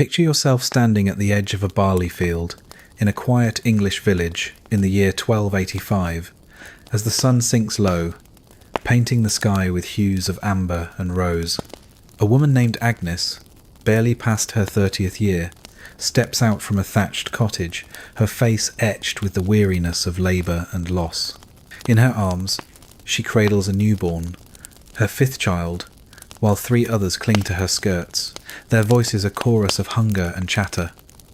Picture yourself standing at the edge of a barley field in a quiet English village in the year 1285, as the sun sinks low, painting the sky with hues of amber and rose. A woman named Agnes, barely past her 30th year, steps out from a thatched cottage, her face etched with the weariness of labour and loss. In her arms, she cradles a newborn, her 5th child, while 3 others cling to her skirts, their voices a chorus of hunger and chatter.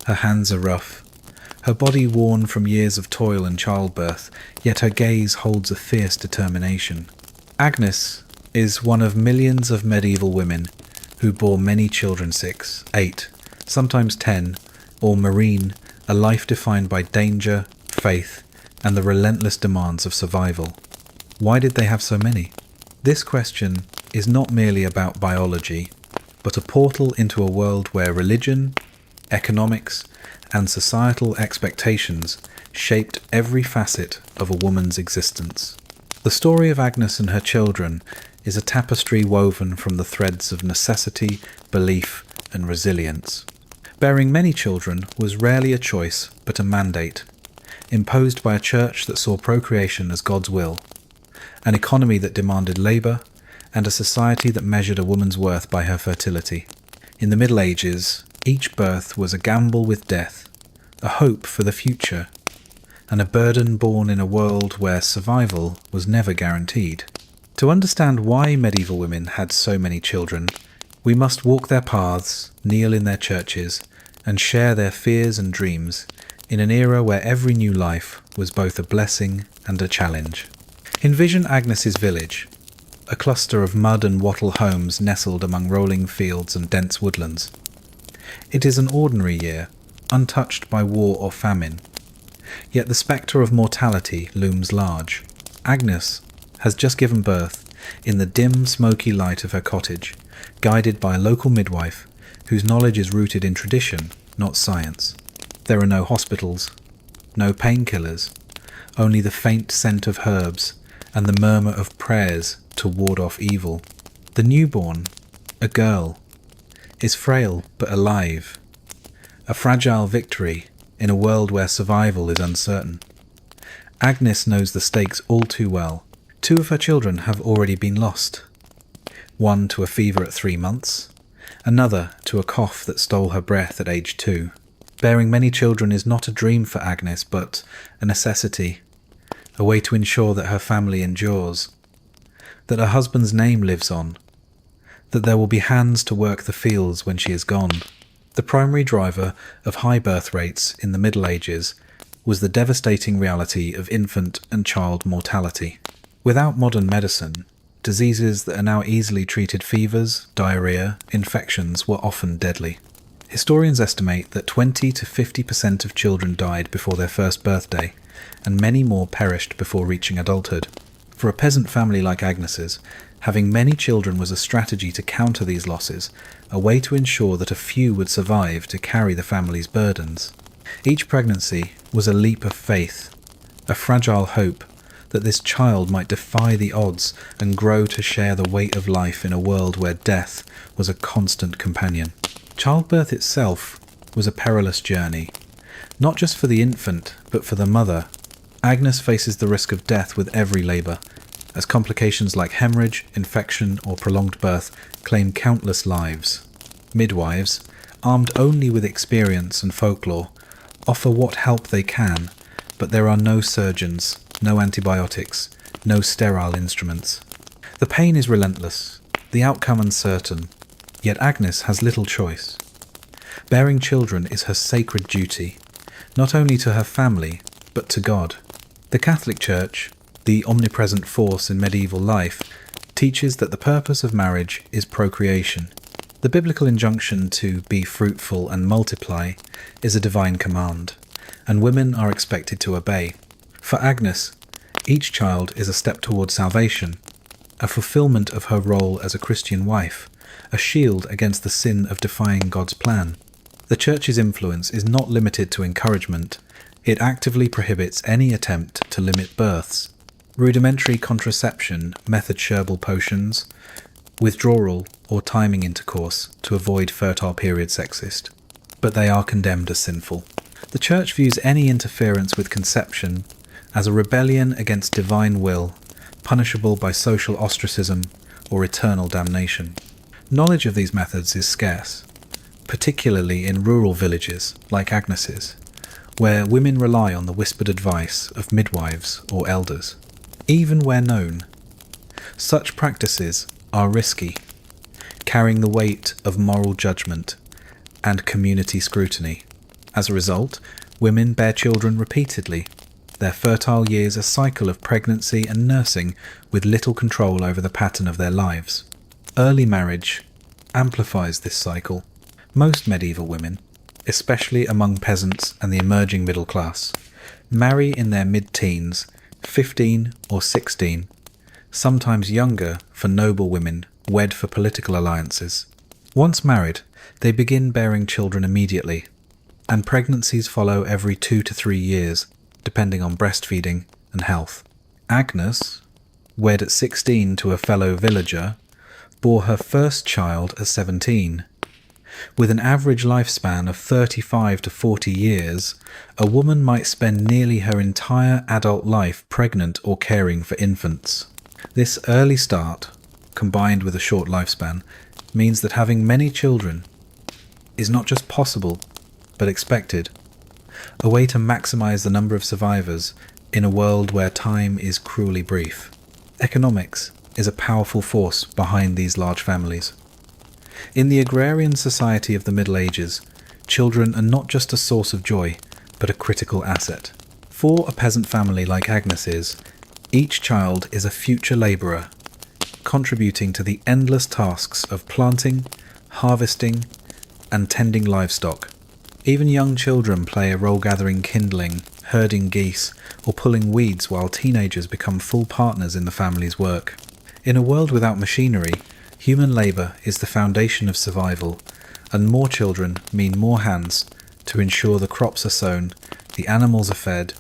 Her hands are rough, her body worn from years of toil and childbirth, yet her gaze holds a fierce determination. Agnes is one of millions of medieval women who bore many children, 6, 8, sometimes 10, or marine, a life defined by danger, faith, and the relentless demands of survival. Why did they have so many? This question is not merely about biology, but a portal into a world where religion, economics, and societal expectations shaped every facet of a woman's existence. The story of Agnes and her children is a tapestry woven from the threads of necessity, belief, and resilience. Bearing many children was rarely a choice, but a mandate, imposed by a church that saw procreation as God's will, an economy that demanded labour, and a society that measured a woman's worth by her fertility. In the Middle Ages, each birth was a gamble with death, a hope for the future, and a burden born in a world where survival was never guaranteed. To understand why medieval women had so many children, we must walk their paths, kneel in their churches, and share their fears and dreams in an era where every new life was both a blessing and a challenge. Envision Agnes's village, a cluster of mud and wattle homes nestled among rolling fields and dense woodlands. It is an ordinary year, untouched by war or famine, yet the spectre of mortality looms large. Agnes has just given birth in the dim, smoky light of her cottage, guided by a local midwife whose knowledge is rooted in tradition, not science. There are no hospitals, no painkillers, only the faint scent of herbs and the murmur of prayers to ward off evil. The newborn, a girl, is frail but alive, a fragile victory in a world where survival is uncertain. Agnes knows the stakes all too well. 2 of her children have already been lost. One to a fever at 3 months, another to a cough that stole her breath at age 2. Bearing many children is not a dream for Agnes, but a necessity, a way to ensure that her family endures, that her husband's name lives on, that there will be hands to work the fields when she is gone. The primary driver of high birth rates in the Middle Ages was the devastating reality of infant and child mortality. Without modern medicine, diseases that are now easily treated, fevers, diarrhea, infections, were often deadly. Historians estimate that 20 to 50% of children died before their first birthday, and many more perished before reaching adulthood. For a peasant family like Agnes's, having many children was a strategy to counter these losses, a way to ensure that a few would survive to carry the family's burdens. Each pregnancy was a leap of faith, a fragile hope that this child might defy the odds and grow to share the weight of life in a world where death was a constant companion. Childbirth itself was a perilous journey, not just for the infant, but for the mother. Agnes faces the risk of death with every labour, as complications like hemorrhage, infection, or prolonged birth claim countless lives. Midwives, armed only with experience and folklore, offer what help they can, but there are no surgeons, no antibiotics, no sterile instruments. The pain is relentless, the outcome uncertain, yet Agnes has little choice. Bearing children is her sacred duty, not only to her family, but to God. The Catholic Church, the omnipresent force in medieval life, teaches that the purpose of marriage is procreation. The biblical injunction to be fruitful and multiply is a divine command, and women are expected to obey. For Agnes, each child is a step toward salvation, a fulfillment of her role as a Christian wife, a shield against the sin of defying God's plan. The Church's influence is not limited to encouragement. It actively prohibits any attempt to limit births. Rudimentary contraception, method-sherbal potions, withdrawal or timing intercourse to avoid fertile periods exist. but they are condemned as sinful. The Church views any interference with conception as a rebellion against divine will, punishable by social ostracism or eternal damnation. Knowledge of these methods is scarce, particularly in rural villages like Agnes's, where women rely on the whispered advice of midwives or elders. Even where known, such practices are risky, carrying the weight of moral judgment and community scrutiny. As a result, women bear children repeatedly, their fertile years a cycle of pregnancy and nursing with little control over the pattern of their lives. Early marriage amplifies this cycle. Most medieval women, especially among peasants and the emerging middle class, marry in their mid-teens, 15 or 16, sometimes younger for noble women wed for political alliances. Once married, they begin bearing children immediately, and pregnancies follow every 2 to 3 years, depending on breastfeeding and health. Agnes, wed at 16 to a fellow villager, bore her first child at 17. With an average lifespan of 35 to 40 years, a woman might spend nearly her entire adult life pregnant or caring for infants. This early start, combined with a short lifespan, means that having many children is not just possible, but expected, a way to maximize the number of survivors in a world where time is cruelly brief. Economics is a powerful force behind these large families. In the agrarian society of the Middle Ages, children are not just a source of joy, but a critical asset. For a peasant family like Agnes's, each child is a future labourer, contributing to the endless tasks of planting, harvesting, and tending livestock. Even young children play a role gathering kindling, herding geese, or pulling weeds, while teenagers become full partners in the family's work. In a world without machinery, human labour is the foundation of survival, and more children mean more hands to ensure the crops are sown, the animals are fed,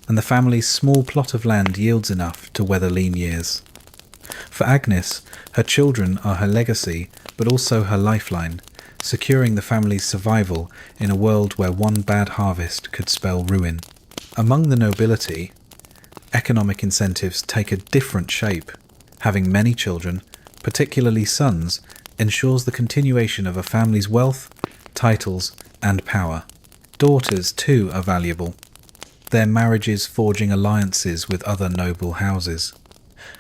and the family's small plot of land yields enough to weather lean years. For Agnes, her children are her legacy, but also her lifeline, securing the family's survival in a world where one bad harvest could spell ruin. Among the nobility, economic incentives take a different shape. Having many children, particularly sons, ensures the continuation of a family's wealth, titles, and power. Daughters, too, are valuable, their marriages forging alliances with other noble houses.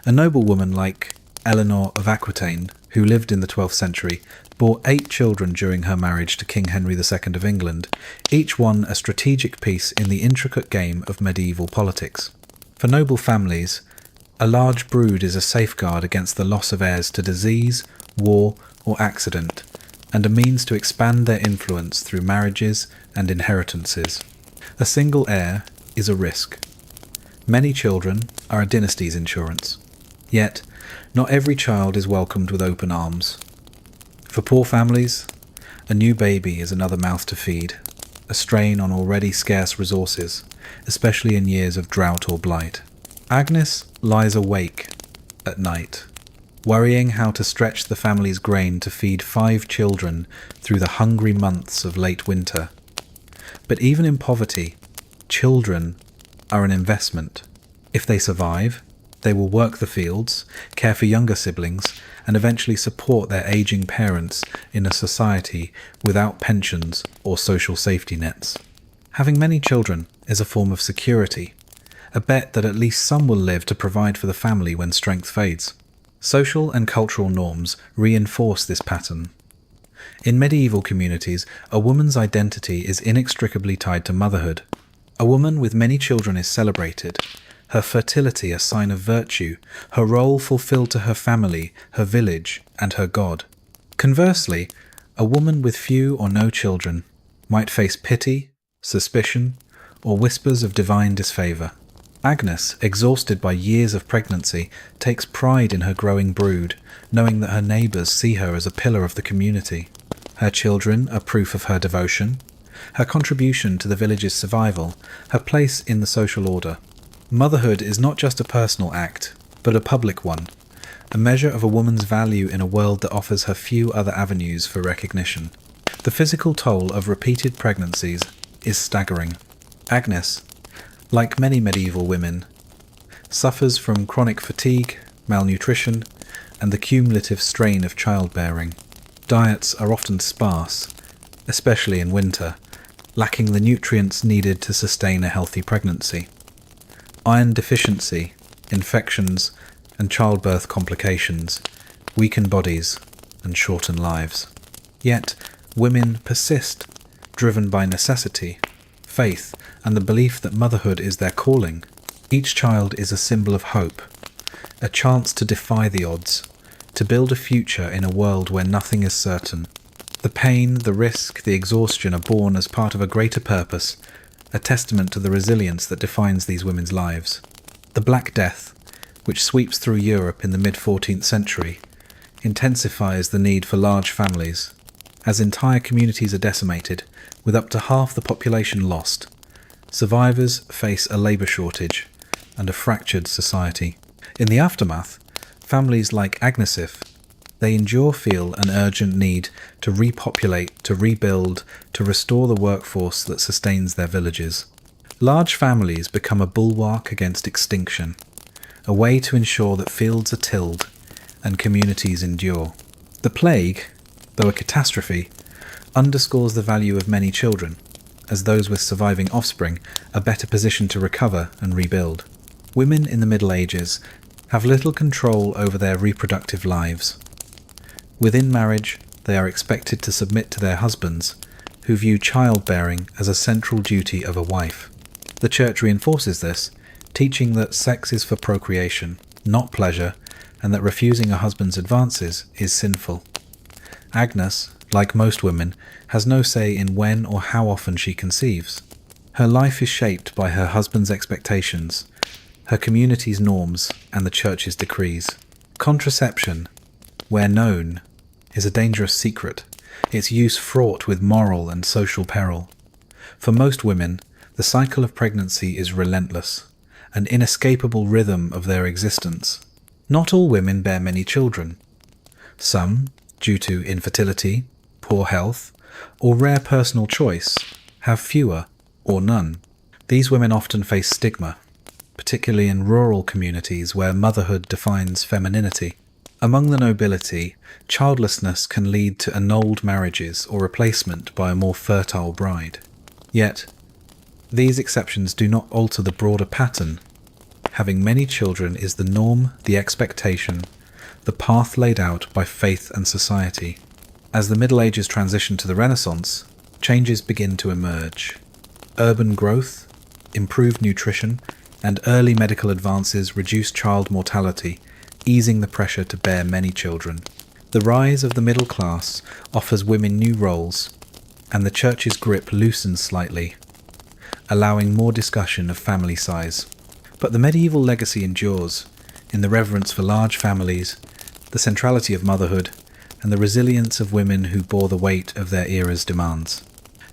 A noblewoman like Eleanor of Aquitaine, who lived in the 12th century, bore 8 children during her marriage to King Henry II of England, each one a strategic piece in the intricate game of medieval politics. For noble families, a large brood is a safeguard against the loss of heirs to disease, war, or accident, and a means to expand their influence through marriages and inheritances. A single heir is a risk. Many children are a dynasty's insurance. Yet, not every child is welcomed with open arms. For poor families, a new baby is another mouth to feed, a strain on already scarce resources, especially in years of drought or blight. Agnes lies awake at night, worrying how to stretch the family's grain to feed 5 children through the hungry months of late winter. But even in poverty, children are an investment. If they survive, they will work the fields, care for younger siblings, and eventually support their aging parents in a society without pensions or social safety nets. Having many children is a form of security, a bet that at least some will live to provide for the family when strength fades. Social and cultural norms reinforce this pattern. In medieval communities, a woman's identity is inextricably tied to motherhood. A woman with many children is celebrated, her fertility a sign of virtue, her role fulfilled to her family, her village, and her god. Conversely, a woman with few or no children might face pity, suspicion, or whispers of divine disfavour. Agnes, exhausted by years of pregnancy, takes pride in her growing brood, knowing that her neighbours see her as a pillar of the community. Her children are proof of her devotion, her contribution to the village's survival, her place in the social order. Motherhood is not just a personal act, but a public one, a measure of a woman's value in a world that offers her few other avenues for recognition. The physical toll of repeated pregnancies is staggering. Agnes, like many medieval women, suffers from chronic fatigue, malnutrition, and the cumulative strain of childbearing. Diets are often sparse, especially in winter, lacking the nutrients needed to sustain a healthy pregnancy. Iron deficiency, infections, and childbirth complications weaken bodies and shorten lives. Yet, women persist, driven by necessity, faith, and the belief that motherhood is their calling. Each child is a symbol of hope, a chance to defy the odds, to build a future in a world where nothing is certain. The pain, the risk, the exhaustion are born as part of a greater purpose, a testament to the resilience that defines these women's lives. The Black Death, which sweeps through Europe in the mid-14th century, intensifies the need for large families, as entire communities are decimated, with up to half the population lost. Survivors face a labour shortage and a fractured society. In the aftermath, families like Agnesif, they feel an urgent need to repopulate, to rebuild, to restore the workforce that sustains their villages. Large families become a bulwark against extinction, a way to ensure that fields are tilled and communities endure. The plague, though a catastrophe, underscores the value of many children, as those with surviving offspring are better positioned to recover and rebuild. Women in the Middle Ages have little control over their reproductive lives. Within marriage, they are expected to submit to their husbands, who view childbearing as a central duty of a wife. The Church reinforces this, teaching that sex is for procreation, not pleasure, and that refusing a husband's advances is sinful. Agnes, like most women, has no say in when or how often she conceives. Her life is shaped by her husband's expectations, her community's norms, and the Church's decrees. Contraception, where known, is a dangerous secret, its use fraught with moral and social peril. For most women, the cycle of pregnancy is relentless, an inescapable rhythm of their existence. Not all women bear many children. Some, due to infertility, poor health, or rare personal choice, have fewer or none. These women often face stigma, particularly in rural communities where motherhood defines femininity. Among the nobility, childlessness can lead to annulled marriages or replacement by a more fertile bride. Yet, these exceptions do not alter the broader pattern. Having many children is the norm, the expectation, the path laid out by faith and society. As the Middle Ages transition to the Renaissance, changes begin to emerge. Urban growth, improved nutrition, and early medical advances reduce child mortality, easing the pressure to bear many children. The rise of the middle class offers women new roles, and the Church's grip loosens slightly, allowing more discussion of family size. But the medieval legacy endures, in the reverence for large families, the centrality of motherhood, and the resilience of women who bore the weight of their era's demands.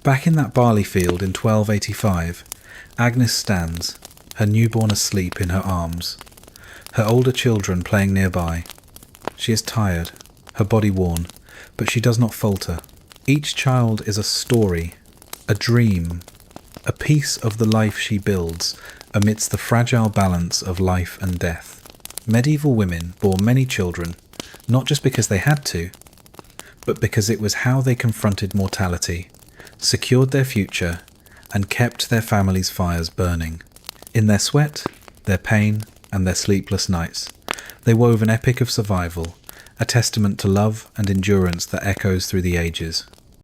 Back in that barley field in 1285, Agnes stands, her newborn asleep in her arms, her older children playing nearby. She is tired, her body worn, but she does not falter. Each child is a story, a dream, a piece of the life she builds amidst the fragile balance of life and death. Medieval women bore many children, not just because they had to, but because it was how they confronted mortality, secured their future, and kept their families' fires burning. In their sweat, their pain, and their sleepless nights, they wove an epic of survival, a testament to love and endurance that echoes through the ages.